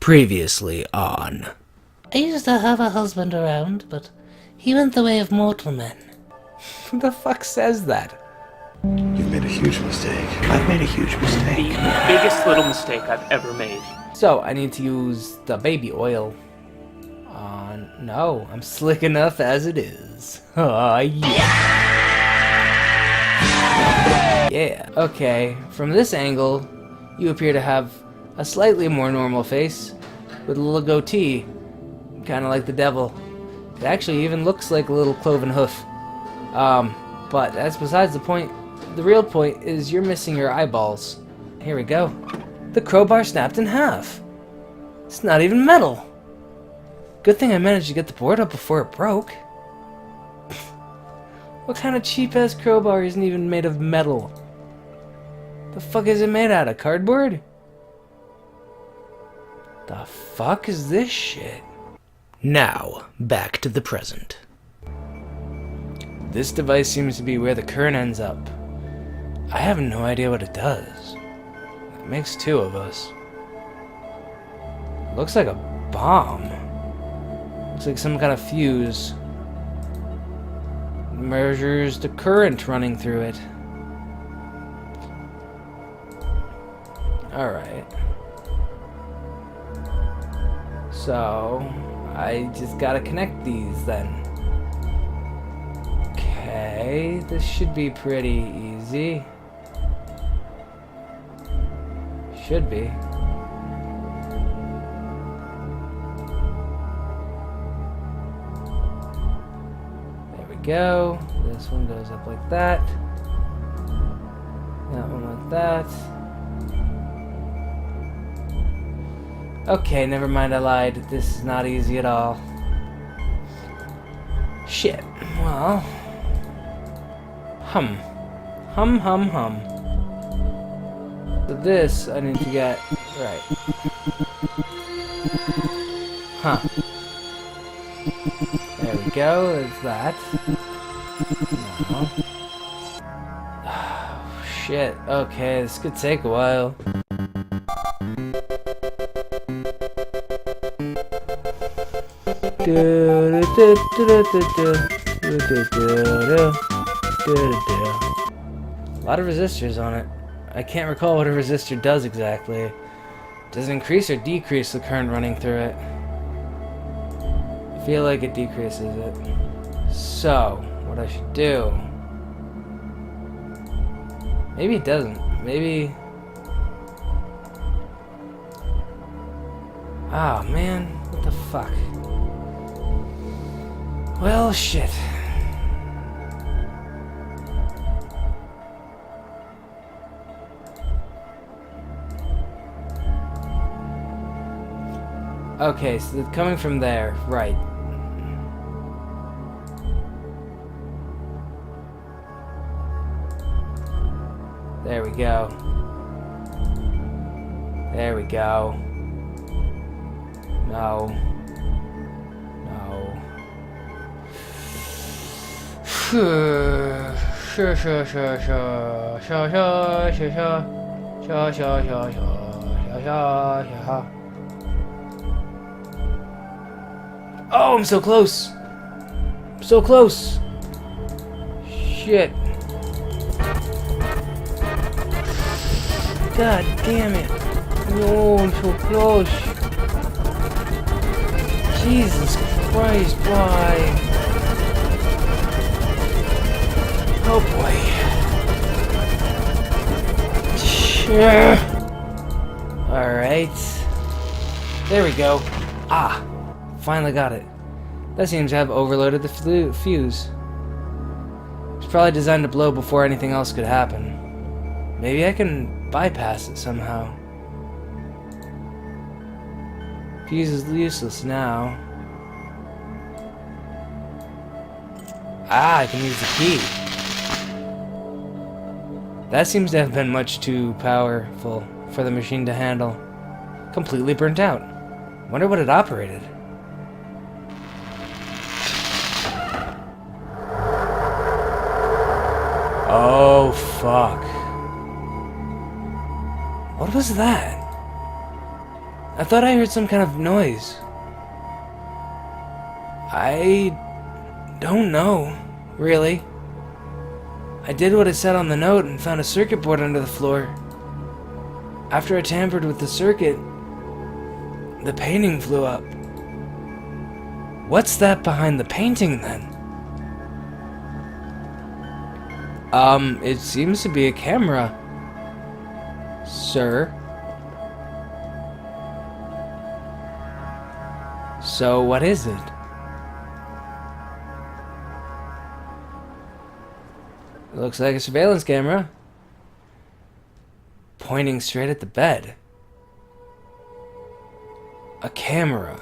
Previously on. I used to have a husband around, but he went the way of mortal men. Who the fuck says that? You've made a huge mistake. I've made a huge mistake. The biggest little mistake I've ever made. So, I need to use the baby oil on... No, I'm slick enough as it is. Oh, yeah. Yeah. Okay, from this angle, you appear to have a slightly more normal face with a little goatee, kind of like the devil. It actually even looks like a little cloven hoof. But that's besides the point. The real point is you're missing your eyeballs. Here we go. The crowbar snapped in half. It's not even metal. Good thing I managed to get the board up before it broke. What kind of cheap-ass crowbar isn't even made of metal? The fuck is it made out of? Cardboard? The fuck is this shit? Now, back to the present. This device seems to be where the current ends up. I have no idea what it does. It makes two of us. It looks like a bomb. Looks like some kind of fuse. It measures the current running through it. Alright. So, I just gotta connect these then. Okay, this should be pretty easy. Should be. There we go. This one goes up like that. That one like that. Okay, never mind, I lied. This is not easy at all. Shit. Well. Hum. So this, I need to get right. Huh. There we go, there's that. No. Oh, shit. Okay, this could take a while. A lot of resistors on it. I can't recall what a resistor does exactly. Does it increase or decrease the current running through it? I feel like it decreases it. So, what I should do... Maybe it doesn't. Maybe... Ah, man. What the fuck? Well, shit. Okay, so it's coming from there, right. There we go. There we go. No. No. Sure. Oh, I'm so close. I'm so close. Shit. God damn it. No, I'm so close. Jesus Christ, why? Oh boy. Sure. Alright. There we go. Ah. Finally got it. That seems to have overloaded the fuse. It's probably designed to blow before anything else could happen. Maybe I can bypass it somehow. Fuse is useless now. Ah, I can use the key. That seems to have been much too powerful for the machine to handle. Completely burnt out. Wonder what it operated. Oh, fuck. What was that? I thought I heard some kind of noise. I don't know, really. I did what it said on the note and found a circuit board under the floor. After I tampered with the circuit, the painting flew up. What's that behind the painting then? It seems to be a camera, sir. So what is it? It looks like a surveillance camera. Pointing straight at the bed. A camera.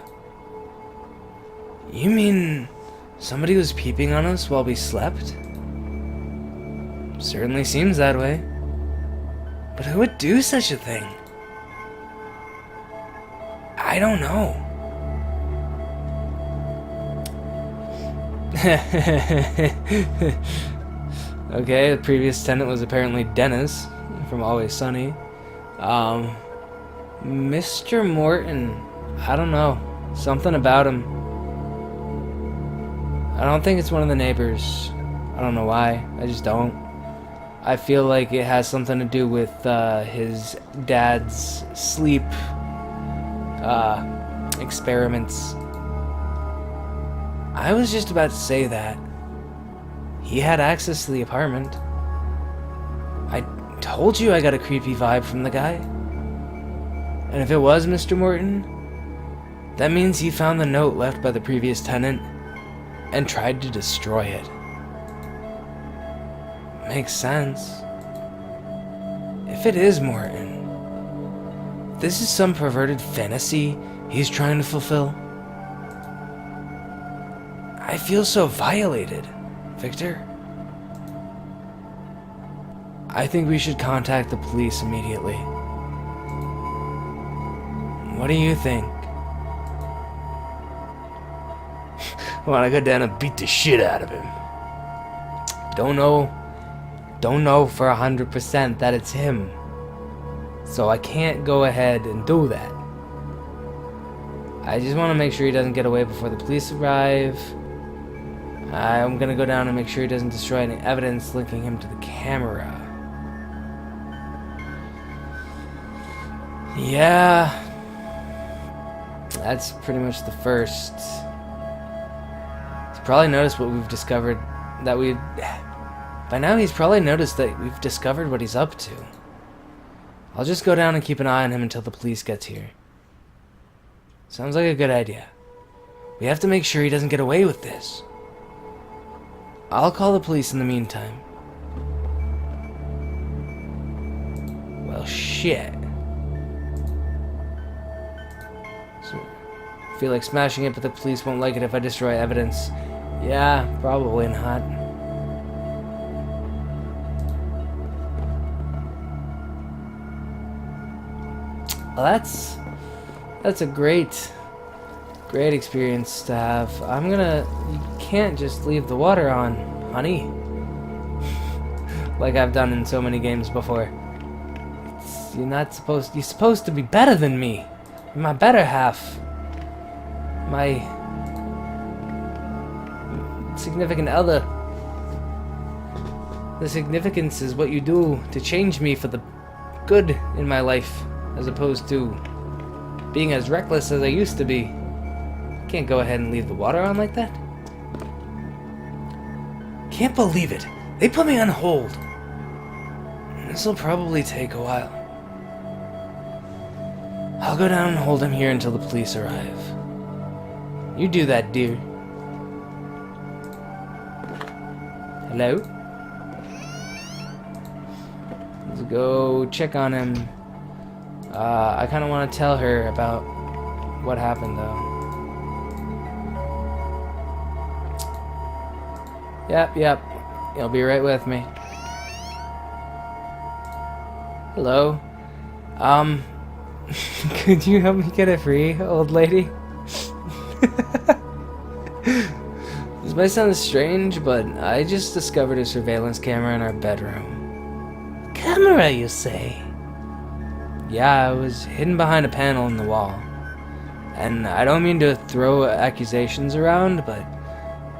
You mean somebody was peeping on us while we slept? Certainly seems that way. But who would do such a thing? I don't know. Okay, the previous tenant was apparently Dennis from Always Sunny. Mr. Morton, I don't know. Something about him. I don't think it's one of the neighbors. I don't know why. I just don't. I feel like it has something to do with his dad's sleep experiments. I was just about to say that. He had access to the apartment. I told you I got a creepy vibe from the guy. And if it was Mr. Morton, that means he found the note left by the previous tenant and tried to destroy it. Makes sense. If it is Morton, this is some perverted fantasy he's trying to fulfill. I feel so violated, Victor. I think we should contact the police immediately. What do you think? I want to go down and beat the shit out of him. Don't know for 100% that it's him. So I can't go ahead and do that. I just want to make sure he doesn't get away before the police arrive. I'm gonna go down and make sure he doesn't destroy any evidence linking him to the camera. Yeah, that's pretty much the first. He's probably noticed what we've discovered. By now he's probably noticed that we've discovered what he's up to. I'll just go down and keep an eye on him until the police gets here. Sounds like a good idea. We have to make sure he doesn't get away with this. I'll call the police in the meantime. Well, shit. So, I feel like smashing it, but the police won't like it if I destroy evidence. Yeah, probably not. Well, that's a great experience to have. You can't just leave the water on, honey. Like I've done in so many games before. You're supposed to be better than me. You're my better half. My significant other. The significance is what you do to change me for the good in my life, as opposed to being as reckless as I used to be. Can't go ahead and leave the water on like that. Can't believe it. They put me on hold. This'll probably take a while. I'll go down and hold him here until the police arrive. You do that, dear. Hello? Let's go check on him. I kind of want to tell her about what happened, though. Yep. You'll be right with me. Hello. Could you help me get it free, old lady? This might sound strange, but I just discovered a surveillance camera in our bedroom. Camera, you say? Yeah, I was hidden behind a panel in the wall. And I don't mean to throw accusations around, but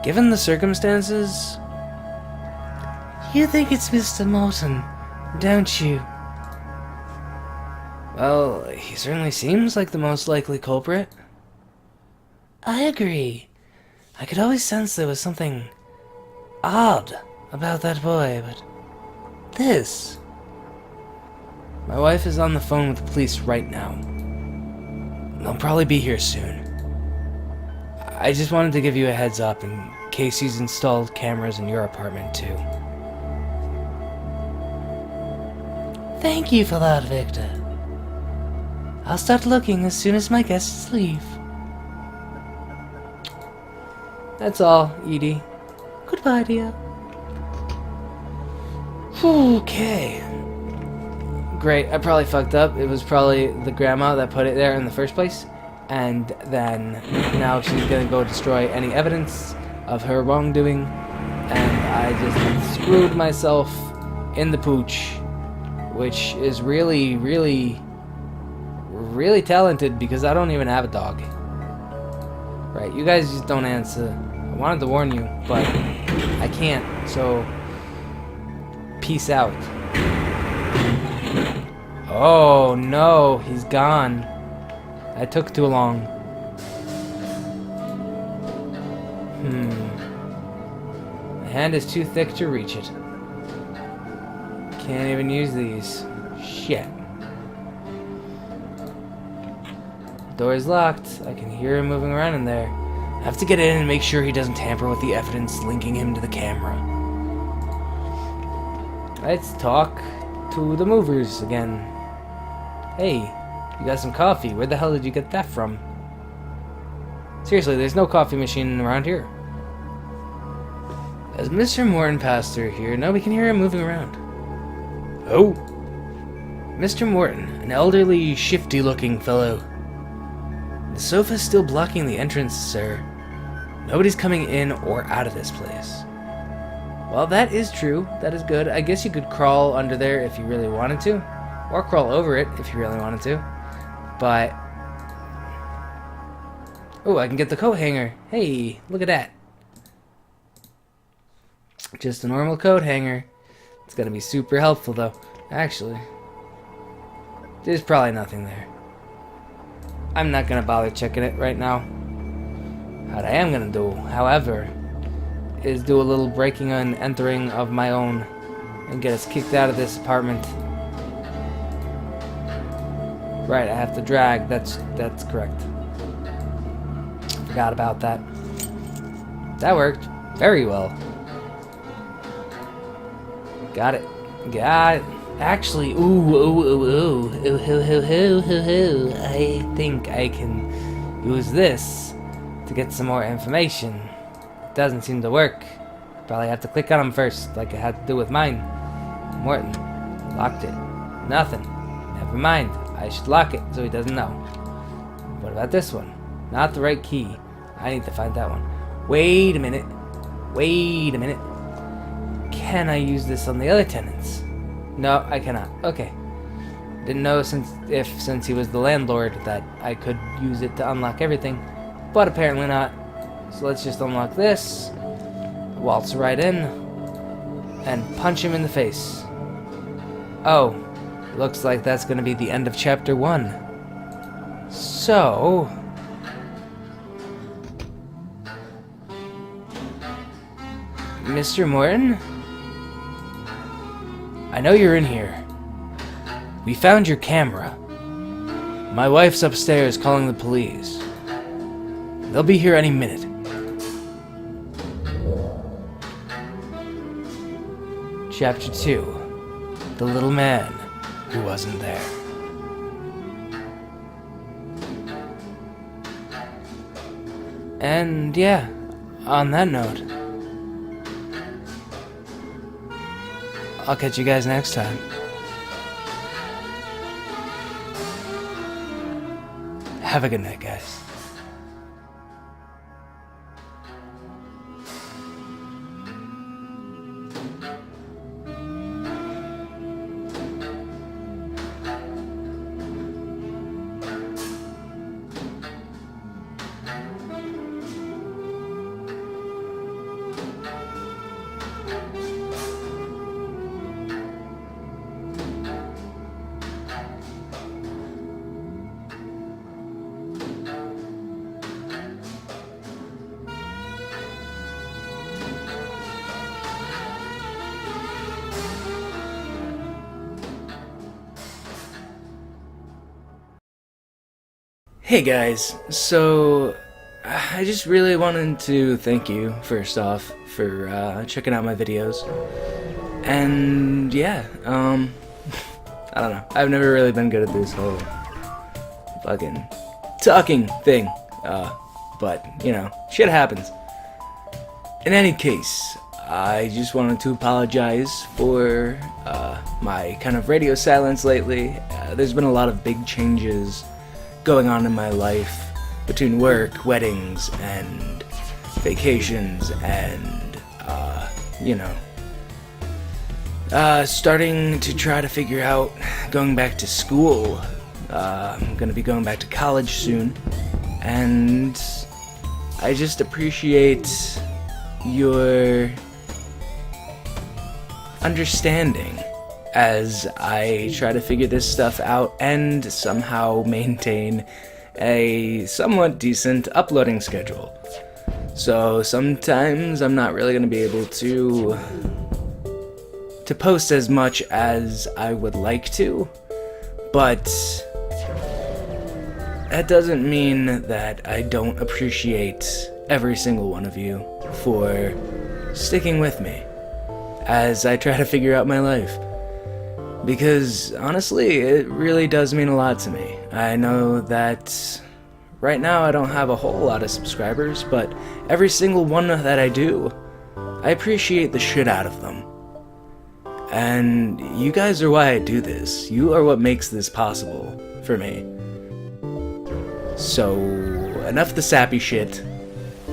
given the circumstances... You think it's Mr. Morton, don't you? Well, he certainly seems like the most likely culprit. I agree. I could always sense there was something odd about that boy, but this... My wife is on the phone with the police right now. They'll probably be here soon. I just wanted to give you a heads up in case he's installed cameras in your apartment too. Thank you for that, Victor. I'll start looking as soon as my guests leave. That's all, Edie. Goodbye, dear. Okay. Great, I probably fucked up. It was probably the grandma that put it there in the first place. And then now she's gonna go destroy any evidence of her wrongdoing. And I just screwed myself in the pooch. Which is really, really, really talented because I don't even have a dog. Right, you guys just don't answer. I wanted to warn you, but I can't, so peace out. Oh no, he's gone. That took too long. My hand is too thick to reach it. Can't even use these. Shit. Door is locked. I can hear him moving around in there. I have to get in and make sure he doesn't tamper with the evidence linking him to the camera. Let's talk to the movers again. Hey, you got some coffee. Where the hell did you get that from? Seriously, there's no coffee machine around here. As Mr. Morton passed through here, now we can hear him moving around. Oh! Mr. Morton, an elderly, shifty-looking fellow. The sofa's still blocking the entrance, sir. Nobody's coming in or out of this place. Well, that is true. That is good. I guess you could crawl under there if you really wanted to. Or crawl over it if you really wanted to. But... oh, I can get the coat hanger. Hey, look at that. Just a normal coat hanger. It's gonna be super helpful, though. Actually, there's probably nothing there. I'm not gonna bother checking it right now. What I am gonna do, however, is do a little breaking and entering of my own and get us kicked out of this apartment. Right, I have to drag. That's correct. Forgot about that. That worked very well. Got it. Got it. Actually, I think I can use this to get some more information. It doesn't seem to work. Probably have to click on him first, like I had to do with mine. Morton. Locked it. Nothing. Never mind. I should lock it so he doesn't know. What about this one? Not the right key. I need to find that one. Wait a minute. Wait a minute. Can I use this on the other tenants? No, I cannot. Okay. Didn't know since he was the landlord that I could use it to unlock everything, but apparently not. So let's just unlock this, waltz right in, and punch him in the face. Oh, looks like that's going to be the end of chapter 1. So... Mr. Morton? I know you're in here. We found your camera. My wife's upstairs calling the police. They'll be here any minute. Chapter 2. The Little Man Who Wasn't There. And yeah, on that note, I'll catch you guys next time. Have a good night, guys. Hey guys, so I just really wanted to thank you, first off, for checking out my videos. And yeah, I don't know. I've never really been good at this whole fucking talking thing. But, you know, shit happens. In any case, I just wanted to apologize for my kind of radio silence lately. There's been a lot of big changes going on in my life between work, weddings, and vacations, and, you know, starting to try to figure out going back to school. I'm gonna be going back to college soon, and I just appreciate your understanding as I try to figure this stuff out and somehow maintain a somewhat decent uploading schedule. So sometimes I'm not really going to be able to post as much as I would like to, but that doesn't mean that I don't appreciate every single one of you for sticking with me as I try to figure out my life. Because honestly, it really does mean a lot to me. I know that right now I don't have a whole lot of subscribers, but every single one that I do, I appreciate the shit out of them. And you guys are why I do this. You are what makes this possible for me. So, enough of the sappy shit.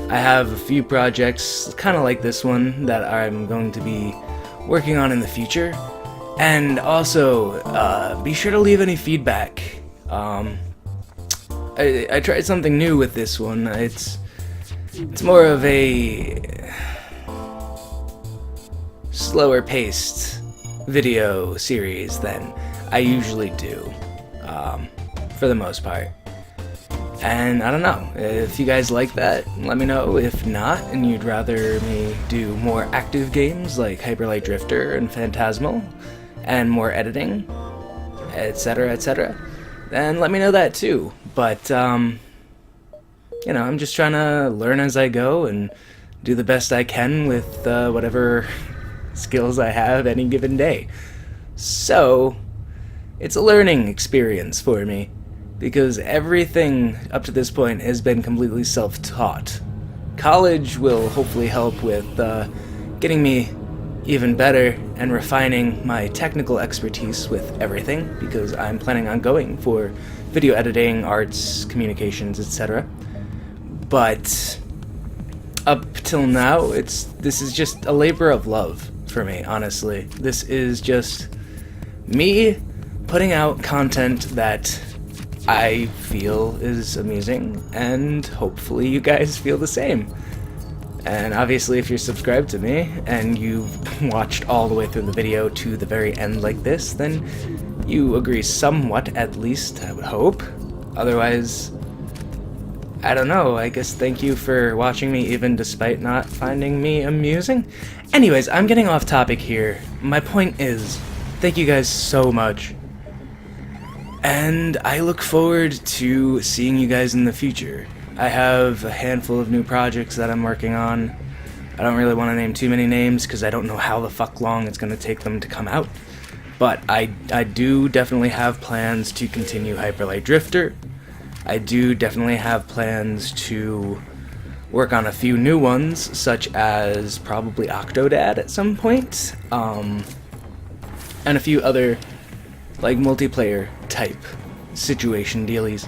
I have a few projects, kind of like this one, that I'm going to be working on in the future. And also, be sure to leave any feedback. I tried something new with this one. It's more of a slower paced video series than I usually do, for the most part. And I don't know, if you guys like that, let me know. If not, and you'd rather me do more active games like Hyper Light Drifter and Phantasmal, and more editing, etc., then let me know that too. But, you know, I'm just trying to learn as I go and do the best I can with whatever skills I have any given day. So, it's a learning experience for me, because everything up to this point has been completely self-taught. College will hopefully help with getting me even better and refining my technical expertise with everything, because I'm planning on going for video editing, arts, communications, etc. But up till now, this is just a labor of love for me, honestly. This is just me putting out content that I feel is amusing, and hopefully you guys feel the same. And obviously, if you're subscribed to me and you've watched all the way through the video to the very end like this, then you agree somewhat, at least, I would hope. Otherwise, I don't know, I guess thank you for watching me even despite not finding me amusing. Anyways, I'm getting off topic here. My point is, thank you guys so much. And I look forward to seeing you guys in the future. I have a handful of new projects that I'm working on. I don't really want to name too many names because I don't know how the fuck long it's going to take them to come out. But I do definitely have plans to continue Hyper Light Drifter. I do definitely have plans to work on a few new ones, such as probably Octodad at some point. And a few other like multiplayer type situation dealies.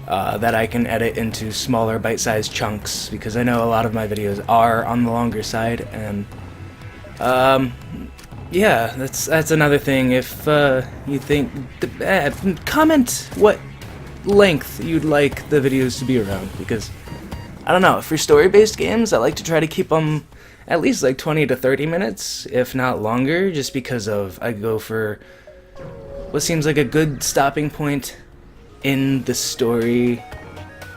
That I can edit into smaller bite-sized chunks, because I know a lot of my videos are on the longer side, and yeah, that's another thing. If you think, comment what length you'd like the videos to be around, because I don't know, for story-based games I like to try to keep them at least like 20 to 30 minutes, if not longer, just because I go for what seems like a good stopping point in the story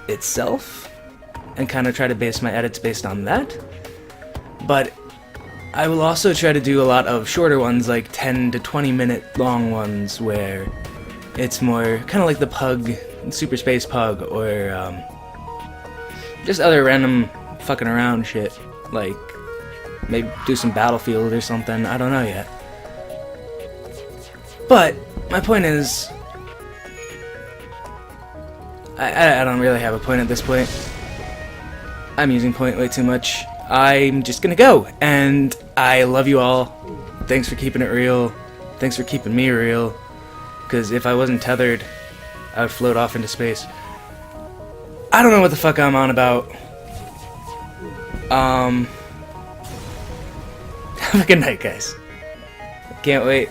itself, and kind of try to base my edits based on that. But I will also try to do a lot of shorter ones, like 10 to 20 minute long ones, where it's more kind of like the Pug Super Space Pug or just other random fucking around shit. Like maybe do some Battlefield or something. I don't know yet. But my point is, I don't really have a point at this point. I'm using point way too much. I'm just gonna go, and I love you all. Thanks for keeping it real. Thanks for keeping me real. Because if I wasn't tethered, I would float off into space. I don't know what the fuck I'm on about. Have a good night, guys. Can't wait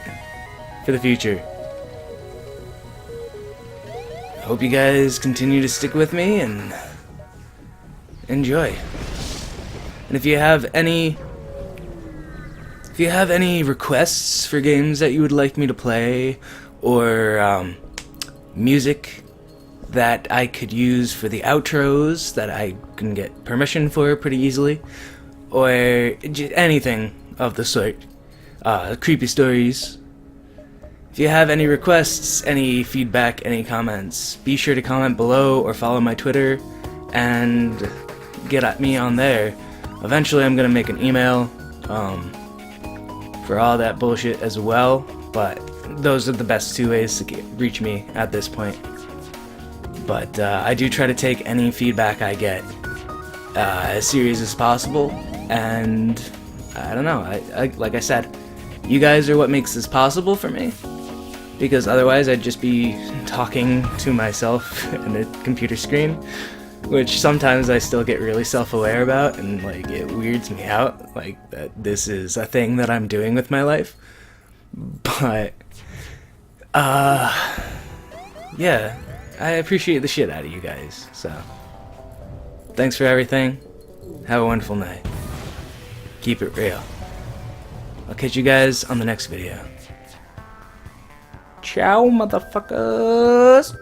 for the future. I hope you guys continue to stick with me and enjoy. And if you have any requests for games that you would like me to play, or music that I could use for the outros that I can get permission for pretty easily, or anything of the sort, creepy stories. If you have any requests, any feedback, any comments, be sure to comment below or follow my Twitter and get at me on there. Eventually I'm gonna make an email for all that bullshit as well, but those are the best two ways to reach me at this point. But I do try to take any feedback I get as serious as possible, and I don't know, I like I said, you guys are what makes this possible for me, because otherwise I'd just be talking to myself in a computer screen, which sometimes I still get really self-aware about, and like it weirds me out, like that this is a thing that I'm doing with my life. But yeah, I appreciate the shit out of you guys, so thanks for everything. Have a wonderful night. Keep it real. I'll catch you guys on the next video. Ciao, motherfuckers!